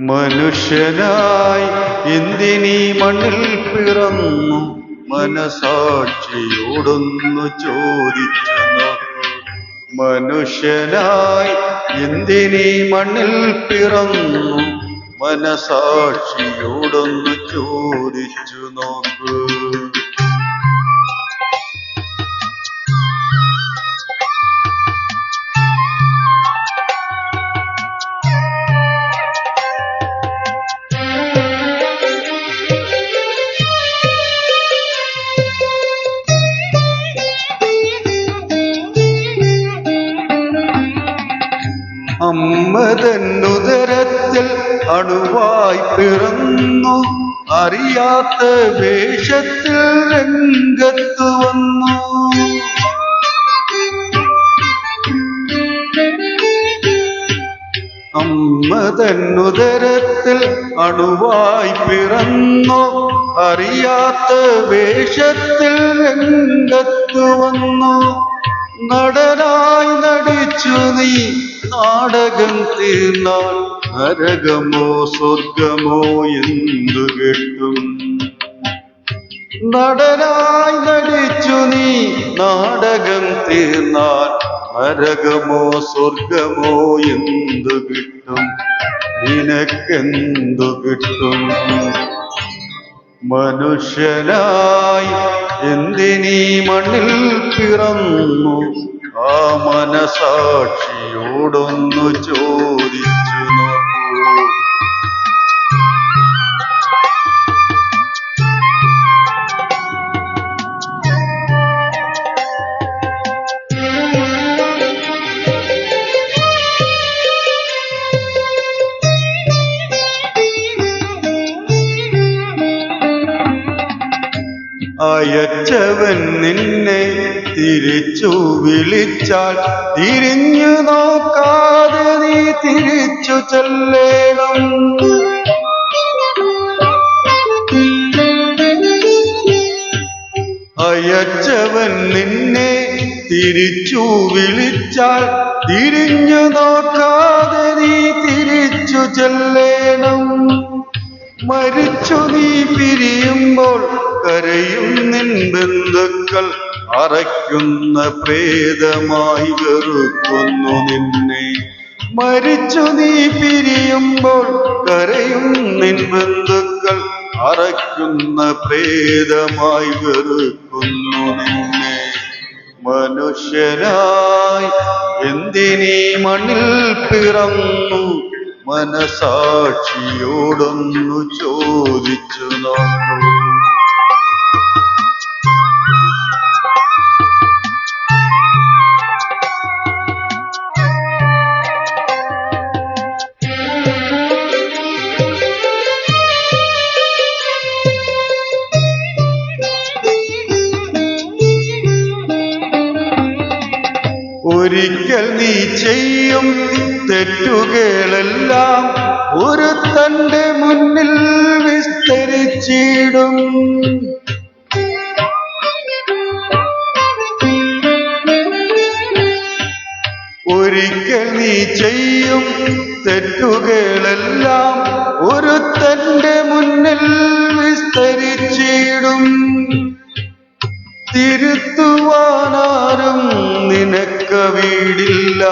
മനുഷ്യനായി എന്തിനീ മണ്ണിൽ പിറന്നു മനസാക്ഷിയോടൊന്നു ചോദിച്ചു നോക്കൂ. മനുഷ്യനായി എന്തിനീ മണ്ണിൽ പിറന്നു മനസാക്ഷിയോടൊന്നു ചോദിച്ചു നോക്കൂ. അമ്മ തന്നുദരത്തിൽ അണുവായി പിറന്നു, അറിയാത്ത വേഷത്തിൽ രംഗത്തു വന്നു. അമ്മ തന്നുദരത്തിൽ അണുവായി പിറന്നു, അറിയാത്ത വേഷത്തിൽ രംഗത്തു വന്നു. നടനായി നടിച്ചു നീ നാടകം തീർന്നാൽ നരകമോ സ്വർഗമോ എന്തു കിട്ടും? നടനായി നടിച്ചു നീ നാടകം തീർന്നാൽ നരകമോ സ്വർഗമോ എന്തു കിട്ടും? നിനക്കെന്തു കിട്ടും? മനുഷ്യനായി എന്തിനീ മണ്ണിൽ പിറന്നു ആ മനസാക്ഷിയോടൊന്നു ചോദിച്ചു നോക്കൂ. അയച്ചവൻ നിന്നെ തിരിച്ചു വിളിച്ചാൽ തിരിഞ്ഞു നോക്കാതെ നീ തിരിച്ചു ചെല്ലേണം. അയച്ചവൻ നിന്നെ തിരിച്ചു വിളിച്ചാൽ തിരിഞ്ഞു നോക്കാതെ നീ തിരിച്ചു ചെല്ലേണം. മരിച്ചു നീ പിരിയുമ്പോൾ കരയും നിൻ ബന്ധുക്കൾ, അറയ്ക്കുന്ന പ്രേതമായി വെറുക്കുന്നു നിന്നെ. മരിച്ചു നീ പിരിയുമ്പോൾ കരയും നിൻ ബന്ധുക്കൾ, അറയ്ക്കുന്ന പ്രേതമായി വെറുക്കുന്നു നിന്നെ. മനുഷ്യനായി എന്തിനീ മണ്ണിൽ പിറന്നു മനസാക്ഷിയോടൊന്നു ചോദിച്ചു നോക്കൂ. ഒരിക്കൽ നീ ചെയ്യും തെറ്റുകളെല്ലാം ഒരുത്തന്റെ മുന്നിൽ വിസ്തരിച്ചിടും. ഒരിക്കൽ നീ ചെയ്യും തെറ്റുകളെല്ലാം ഒരുത്തന്റെ മുന്നിൽ വിസ്തരിച്ചിടും. തിരുത്തുവാനാരും നിനക്ക് വീടില്ല,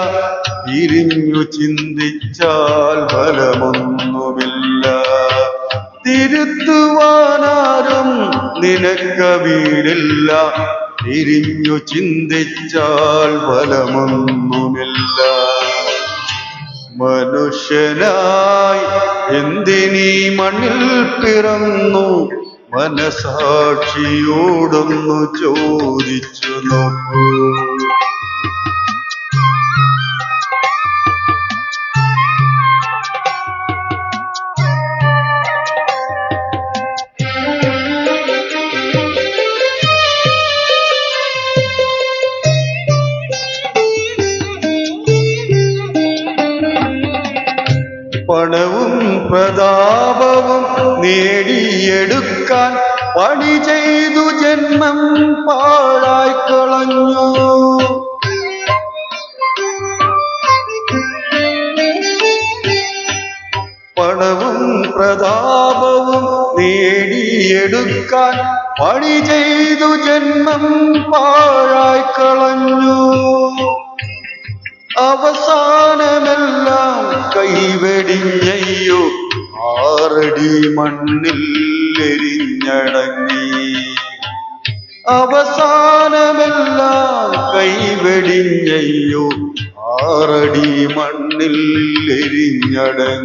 തിരിഞ്ഞു ചിന്തിച്ചാൽ ഫലമൊന്നുമില്ല. തിരുത്തുവാനാരും നിനക്ക് വീടില്ല, തിരിഞ്ഞു ചിന്തിച്ചാൽ ഫലമൊന്നുമില്ല. മനുഷ്യനായി എന്തിനീ മണ്ണിൽ പിറന്നു മനസാക്ഷിയോടൊന്നു ചോദിച്ചു നോക്കൂ. പണവും പ്രതാപവും നേടിയെടുക്കാൻ പണി ചെയ്തു ജന്മം പാഴായി കളഞ്ഞു. പണവും പ്രതാപവും നേടിയെടുക്കാൻ പണി ചെയ്തു ജന്മം പാഴായി കളഞ്ഞു. അവസാനമെല്ലാം കൈവെടിഞ്ഞയ്യോ 6 അടി മണ്ണിൽ എരിഞ്ഞടങ്ങി. അവസാനമെല്ലാം കൈവെടിഞ്ഞയ്യോ 6 അടി മണ്ണിൽ എരിഞ്ഞടങ്ങി.